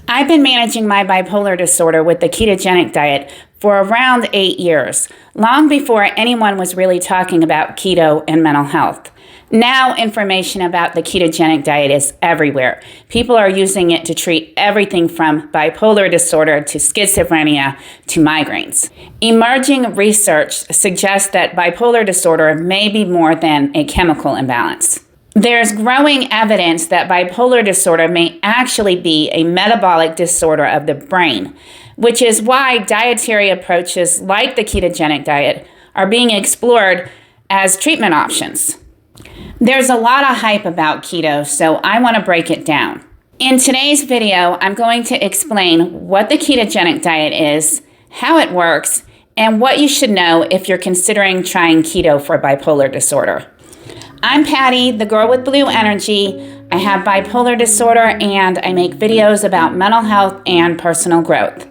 I've been managing my bipolar disorder with the ketogenic diet for around 8 years, long before anyone was really talking about keto and mental health. Now, information about the ketogenic diet is everywhere. People are using it to treat everything from bipolar disorder to schizophrenia to migraines. Emerging research suggests that bipolar disorder may be more than a chemical imbalance. There's growing evidence that bipolar disorder may actually be a metabolic disorder of the brain, which is why dietary approaches like the ketogenic diet are being explored as treatment options. There's a lot of hype about keto, so I want to break it down. In today's video, I'm going to explain what the ketogenic diet is, how it works, and what you should know if you're considering trying keto for bipolar disorder. I'm Patty, the girl with blue energy. I have bipolar disorder and I make videos about mental health and personal growth.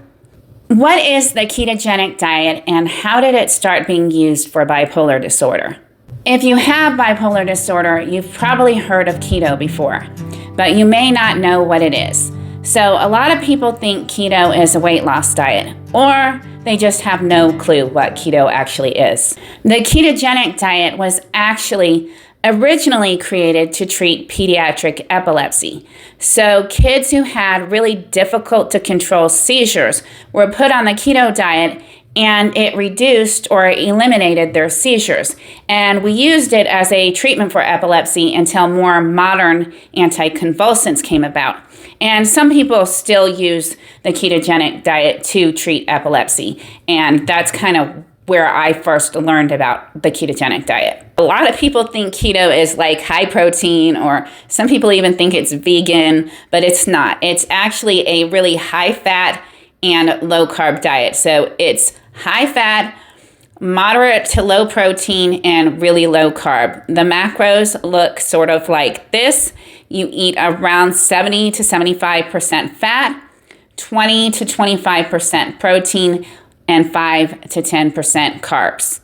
What is the ketogenic diet and how did it start being used for bipolar disorder? If you have bipolar disorder, you've probably heard of keto before, but you may not know what it is. So a lot of people think keto is a weight loss diet, or they just have no clue what keto actually is. The ketogenic diet was actually originally created to treat pediatric epilepsy. So kids who had really difficult to control seizures were put on the keto diet and it reduced or eliminated their seizures. And we used it as a treatment for epilepsy until more modern anticonvulsants came about. And some people still use the ketogenic diet to treat epilepsy. And that's kind of where I first learned about the ketogenic diet. A lot of people think keto is like high protein, or some people even think it's vegan, but it's not. It's actually a really high fat and low carb diet. So it's high fat, moderate to low protein, and really low carb. The macros look sort of like this. You eat around 70 to 75% fat, 20 to 25% protein, and 5 to 10% carbs.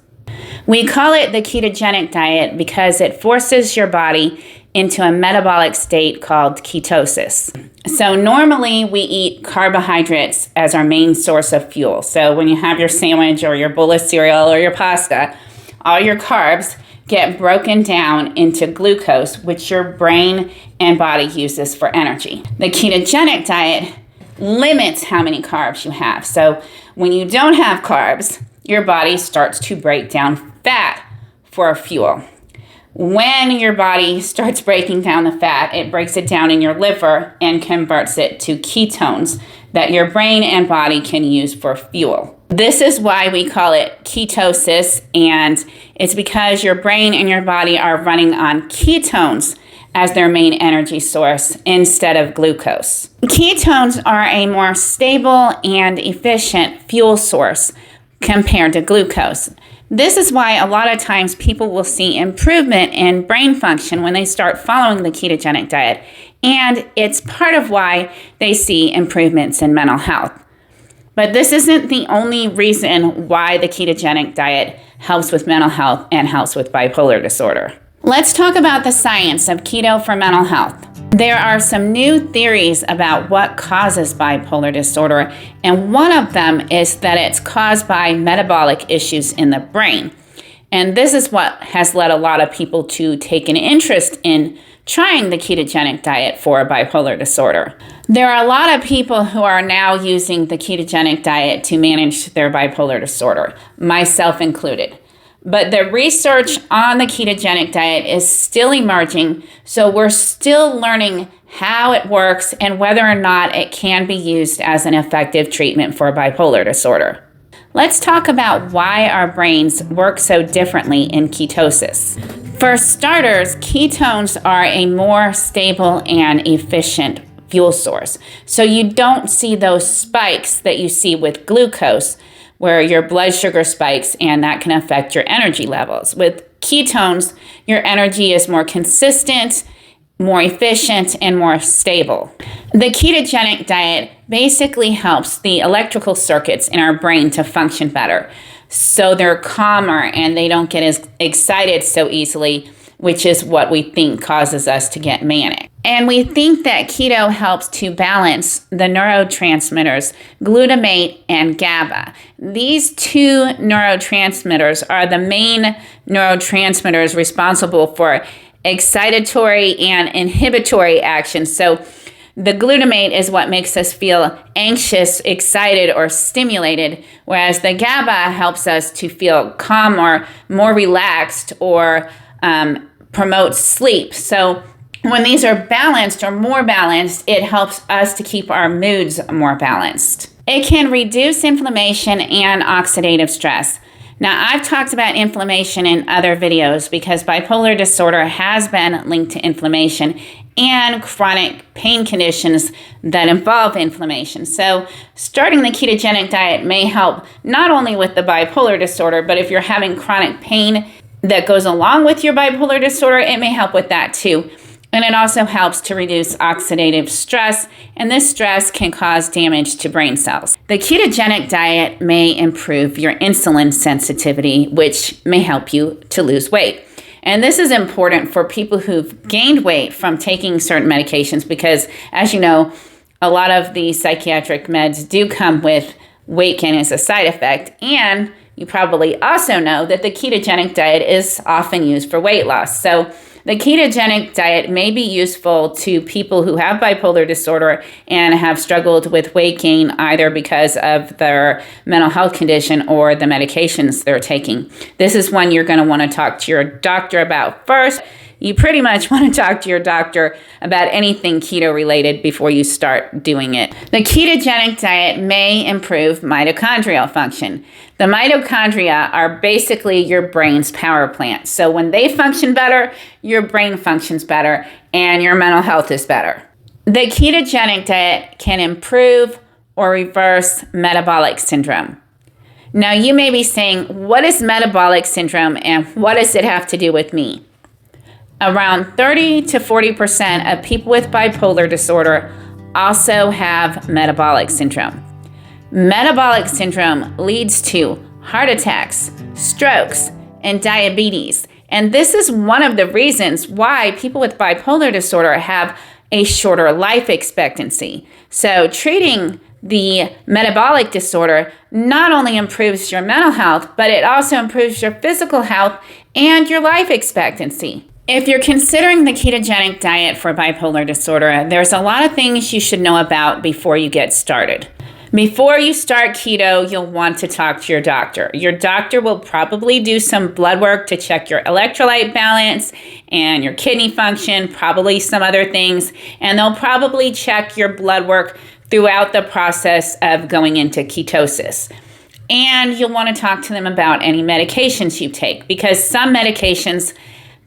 We call it the ketogenic diet because it forces your body into a metabolic state called ketosis. So normally we eat carbohydrates as our main source of fuel. So when you have your sandwich or your bowl of cereal or your pasta, all your carbs get broken down into glucose, which your brain and body uses for energy. The ketogenic diet limits how many carbs you have. So when you don't have carbs, your body starts to break down fat for fuel. When your body starts breaking down the fat, it breaks it down in your liver and converts it to ketones that your brain and body can use for fuel. This is why we call it ketosis, and it's because your brain and your body are running on ketones as their main energy source instead of glucose. Ketones are a more stable and efficient fuel source compared to glucose. This is why a lot of times people will see improvement in brain function when they start following the ketogenic diet, and it's part of why they see improvements in mental health. But this isn't the only reason why the ketogenic diet helps with mental health and helps with bipolar disorder. Let's talk about the science of keto for mental health. There are some new theories about what causes bipolar disorder, and one of them is that it's caused by metabolic issues in the brain. And this is what has led a lot of people to take an interest in trying the ketogenic diet for bipolar disorder. There are a lot of people who are now using the ketogenic diet to manage their bipolar disorder, myself included. But the research on the ketogenic diet is still emerging, so we're still learning how it works and whether or not it can be used as an effective treatment for bipolar disorder. Let's talk about why our brains work so differently in ketosis. For starters, ketones are a more stable and efficient fuel source. So you don't see those spikes that you see with glucose, where your blood sugar spikes and that can affect your energy levels. With ketones, your energy is more consistent, more efficient, and more stable. The ketogenic diet basically helps the electrical circuits in our brain to function better. So they're calmer and they don't get as excited so easily which is what we think causes us to get manic. And we think that keto helps to balance the neurotransmitters, glutamate and GABA. These two neurotransmitters are the main neurotransmitters responsible for excitatory and inhibitory action. So the glutamate is what makes us feel anxious, excited, or stimulated, whereas the GABA helps us to feel calm or more relaxed or promotes sleep. So when these are balanced or more balanced, it helps us to keep our moods more balanced. It can reduce inflammation and oxidative stress. Now, I've talked about inflammation in other videos because bipolar disorder has been linked to inflammation and chronic pain conditions that involve inflammation. So starting the ketogenic diet may help not only with the bipolar disorder, but if you're having chronic pain that goes along with your bipolar disorder, it may help with that too. And it also helps to reduce oxidative stress, and this stress can cause damage to brain cells. The ketogenic diet may improve your insulin sensitivity, which may help you to lose weight. And this is important for people who've gained weight from taking certain medications because, as you know, a lot of the psychiatric meds do come with weight gain as a side effect. And you probably also know that the ketogenic diet is often used for weight loss. So the ketogenic diet may be useful to people who have bipolar disorder and have struggled with weight gain either because of their mental health condition or the medications they're taking. This is one you're going to want to talk to your doctor about first. You pretty much want to talk to your doctor about anything keto related before you start doing it. The ketogenic diet may improve mitochondrial function. The mitochondria are basically your brain's power plant. So when they function better, your brain functions better and your mental health is better. The ketogenic diet can improve or reverse metabolic syndrome. Now you may be saying, what is metabolic syndrome and what does it have to do with me? Around 30 to 40% of people with bipolar disorder also have metabolic syndrome. Metabolic syndrome leads to heart attacks, strokes, and diabetes. And this is one of the reasons why people with bipolar disorder have a shorter life expectancy. So treating the metabolic disorder not only improves your mental health, but it also improves your physical health and your life expectancy. If you're considering the ketogenic diet for bipolar disorder, there's a lot of things you should know about before you get started. Before you start keto, you'll want to talk to your doctor. Your doctor will probably do some blood work to check your electrolyte balance and your kidney function, probably some other things, and they'll probably check your blood work throughout the process of going into ketosis. And you'll want to talk to them about any medications you take because some medications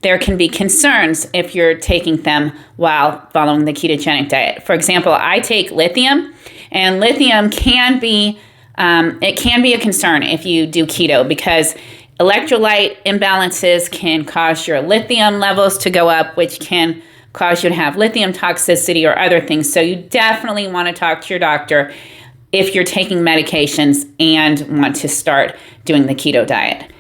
there can be concerns if you're taking them while following the ketogenic diet. For example, I take lithium, and lithium can be a concern if you do keto because electrolyte imbalances can cause your lithium levels to go up, which can cause you to have lithium toxicity or other things. So you definitely want to talk to your doctor if you're taking medications and want to start doing the keto diet.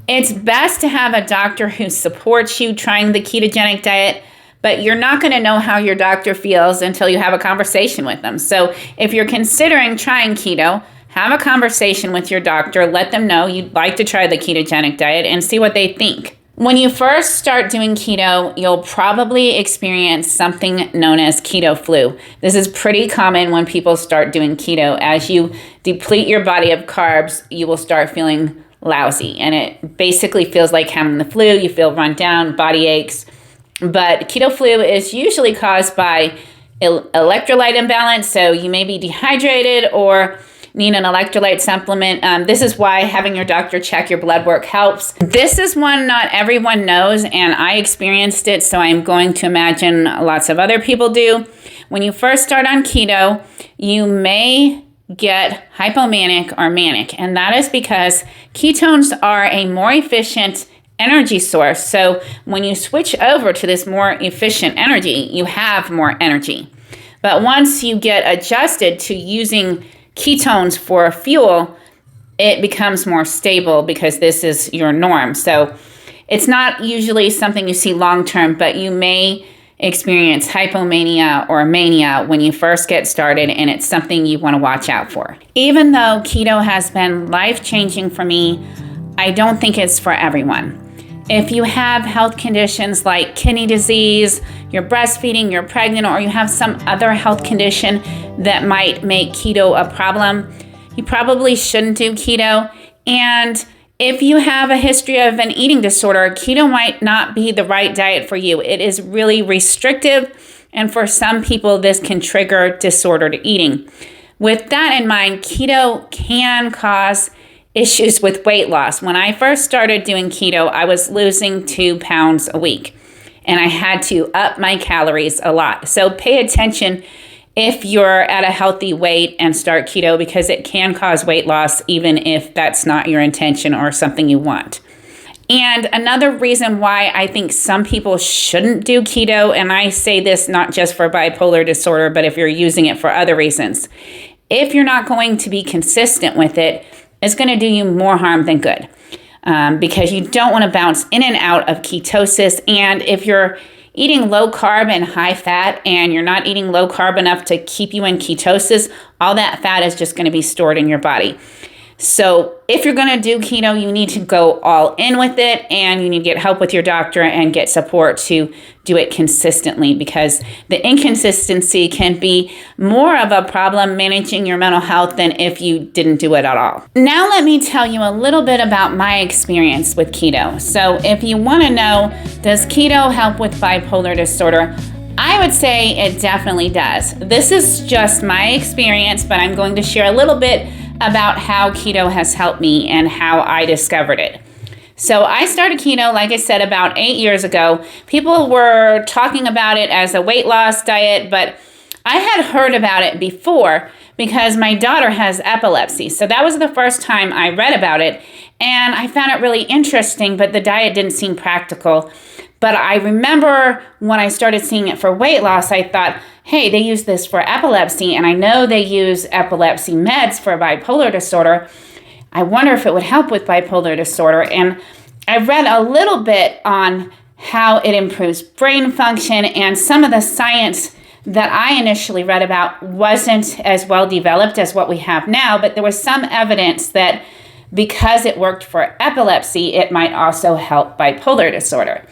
It's best to have a doctor who supports you trying the ketogenic diet, but you're not going to know how your doctor feels until you have a conversation with them. So if you're considering trying keto, have a conversation with your doctor, let them know you'd like to try the ketogenic diet and see what they think. When you first start doing keto, you'll probably experience something known as keto flu. This is pretty common when people start doing keto. As you deplete your body of carbs, you will start feeling lousy, and it basically feels like having the flu. You feel run down, body aches. But keto flu is usually caused by electrolyte imbalance, so you may be dehydrated or need an electrolyte supplement. This is why having your doctor check your blood work helps. This is one not everyone knows, and I experienced it, so I'm going to imagine lots of other people do. When you first start on keto, you may get hypomanic or manic, and that is because ketones are a more efficient energy source. So when you switch over to this more efficient energy, you have more energy. But once you get adjusted to using ketones for fuel, it becomes more stable because this is your norm. So It's not usually something you see long term, but you may experience hypomania or mania when you first get started, and it's something you want to watch out for. Even though keto has been life-changing for me, I don't think it's for everyone. If you have health conditions like kidney disease, you're breastfeeding, you're pregnant, or you have some other health condition that might make keto a problem, you probably shouldn't do keto. And if you have a history of an eating disorder, keto might not be the right diet for you. It is really restrictive, and for some people, this can trigger disordered eating. With that in mind, keto can cause issues with weight loss. When I first started doing keto, I was losing 2 pounds a week, and I had to up my calories a lot. So pay attention if you're at a healthy weight and start keto, because it can cause weight loss even if that's not your intention or something you want. And another reason why I think some people shouldn't do keto, and I say this not just for bipolar disorder, but if you're using it for other reasons, if you're not going to be consistent with it, it's going to do you more harm than good, because you don't want to bounce in and out of ketosis. And if you're eating low carb and high fat, and you're not eating low carb enough to keep you in ketosis, all that fat is just going to be stored in your body. So if you're going to do keto, you need to go all in with it, and you need to get help with your doctor and get support to do it consistently, because the inconsistency can be more of a problem managing your mental health than if you didn't do it at all. Now let me tell you a little bit about my experience with keto. So if you want to know, does keto help with bipolar disorder? I would say it definitely does. This is just my experience, but I'm going to share a little bit about how keto has helped me and how I discovered it. So I started keto, like I said, about 8 years ago. People were talking about it as a weight loss diet, but I had heard about it before because my daughter has epilepsy. So that was the first time I read about it, and I found it really interesting, but the diet didn't seem practical. But I remember when I started seeing it for weight loss, I thought, hey, they use this for epilepsy, and I know they use epilepsy meds for bipolar disorder. I wonder if it would help with bipolar disorder. And I read a little bit on how it improves brain function, and some of the science that I initially read about wasn't as well developed as what we have now, but there was some evidence that because it worked for epilepsy, it might also help bipolar disorder.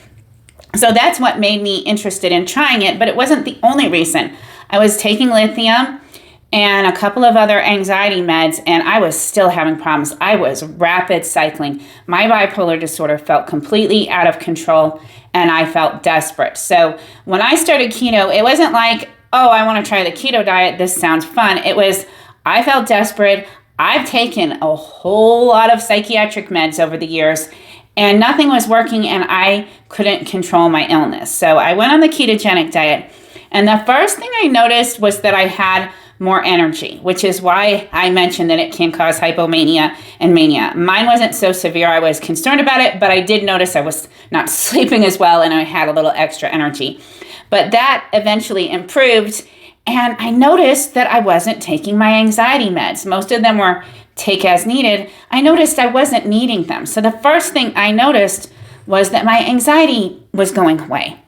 So that's what made me interested in trying it, but it wasn't the only reason. I was taking lithium and a couple of other anxiety meds, and I was still having problems. I was rapid cycling. My bipolar disorder felt completely out of control, and I felt desperate. So when I started keto, it wasn't like, oh, I want to try the keto diet. This sounds fun. It was, I felt desperate. I've taken a whole lot of psychiatric meds over the years, and nothing was working, and I couldn't control my illness. So I went on the ketogenic diet, and the first thing I noticed was that I had more energy, which is why I mentioned that it can cause hypomania and mania. Mine wasn't so severe. I was concerned about it, but I did notice I was not sleeping as well, and I had a little extra energy. But that eventually improved, and I noticed that I wasn't taking my anxiety meds. Most of them were take as needed. I noticed I wasn't needing them. So the first thing I noticed was that my anxiety was going away.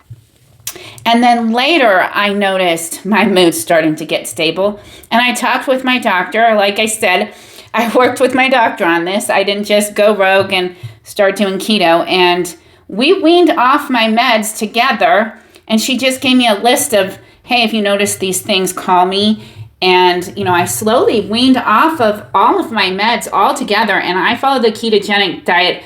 And then later I noticed my mood starting to get stable. And I talked with my doctor. Like I said, I worked with my doctor on this. I didn't just go rogue and start doing keto. And we weaned off my meds together. And she just gave me a list of, hey, if you notice these things, call me. And, I slowly weaned off of all of my meds altogether, and I followed the ketogenic diet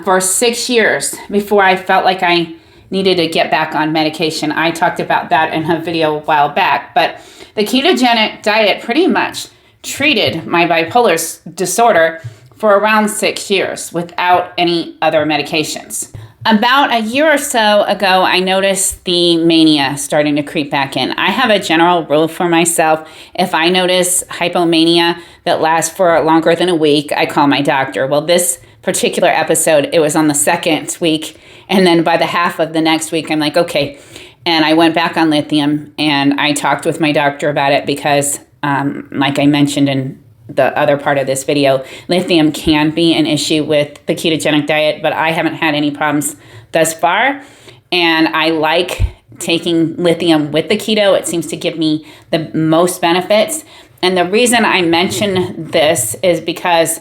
for 6 years before I felt like I needed to get back on medication. I talked about that in a video a while back, but the ketogenic diet pretty much treated my bipolar disorder for around 6 years without any other medications. About a year or so ago, I noticed the mania starting to creep back in. I have a general rule for myself. If I notice hypomania that lasts for longer than a week, I call my doctor. Well, this particular episode, it was on the second week, and then by the half of the next week, I'm like, okay. And I went back on lithium, and I talked with my doctor about it because, like I mentioned in the other part of this video, lithium can be an issue with the ketogenic diet, but I haven't had any problems thus far. And I like taking lithium with the keto. It seems to give me the most benefits. And the reason I mention this is because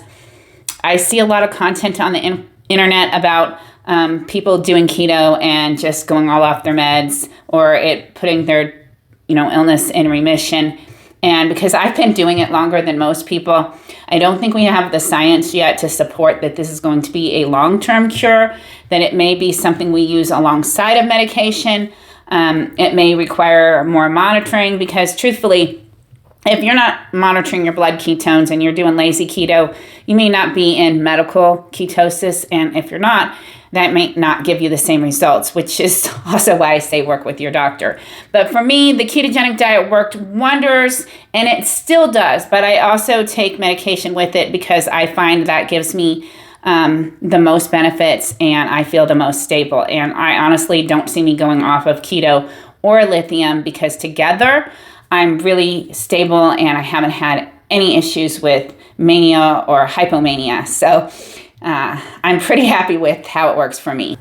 I see a lot of content on the internet about people doing keto and just going all off their meds, or it putting their illness in remission. And because I've been doing it longer than most people, I don't think we have the science yet to support that this is going to be a long-term cure, that it may be something we use alongside of medication. It may require more monitoring because truthfully, if you're not monitoring your blood ketones and you're doing lazy keto, you may not be in medical ketosis. And if you're not, that may not give you the same results, which is also why I say work with your doctor. But for me, the ketogenic diet worked wonders, and it still does. But I also take medication with it because I find that gives me the most benefits and I feel the most stable. And I honestly don't see me going off of keto or lithium because together I'm really stable and I haven't had any issues with mania or hypomania. So I'm pretty happy with how it works for me.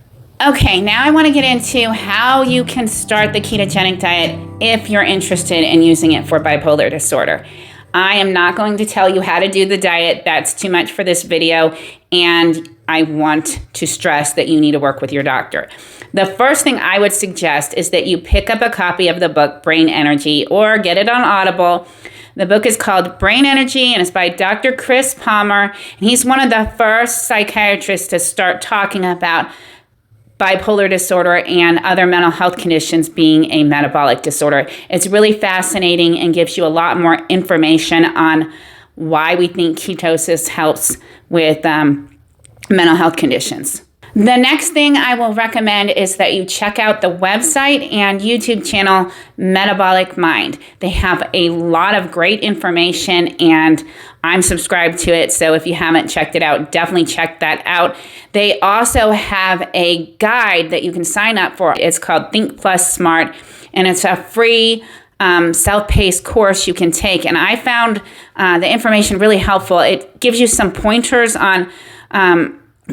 Okay, now I want to get into how you can start the ketogenic diet if you're interested in using it for bipolar disorder. I am not going to tell you how to do the diet. That's too much for this video. And I want to stress that you need to work with your doctor. The first thing I would suggest is that you pick up a copy of the book Brain Energy or get it on Audible. The book is called Brain Energy and it's by Dr. Chris Palmer. And he's one of the first psychiatrists to start talking about bipolar disorder and other mental health conditions being a metabolic disorder. It's really fascinating and gives you a lot more information on why we think ketosis helps with mental health conditions. The next thing I will recommend is that you check out the website and YouTube channel Metabolic Mind. They have a lot of great information and I'm subscribed to it. So if you haven't checked it out, definitely check that out. They also have a guide that you can sign up for. It's called Think Plus Smart and it's a free self-paced course you can take. And I found the information really helpful. It gives you some pointers on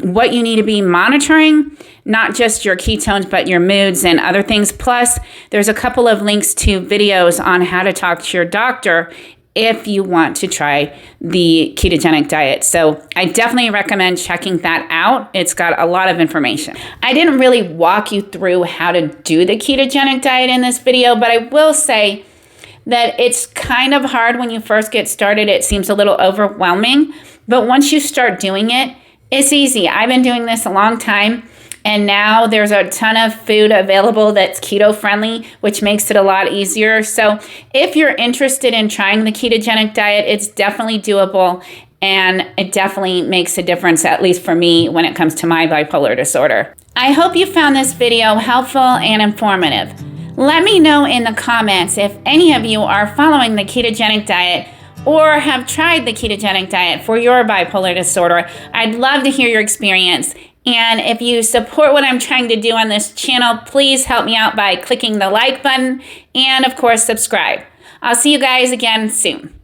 what you need to be monitoring, not just your ketones, but your moods and other things. Plus, there's a couple of links to videos on how to talk to your doctor if you want to try the ketogenic diet. So I definitely recommend checking that out. It's got a lot of information. I didn't really walk you through how to do the ketogenic diet in this video, but I will say that it's kind of hard when you first get started. It seems a little overwhelming, but once you start doing it, it's easy. I've been doing this a long time, and now there's a ton of food available that's keto friendly, which makes it a lot easier. So if you're interested in trying the ketogenic diet, it's definitely doable, and it definitely makes a difference, at least for me, when it comes to my bipolar disorder. I hope you found this video helpful and informative. Let me know in the comments if any of you are following the ketogenic diet or have tried the ketogenic diet for your bipolar disorder. I'd love to hear your experience. And if you support what I'm trying to do on this channel, please help me out by clicking the like button and, of course, subscribe. I'll see you guys again soon.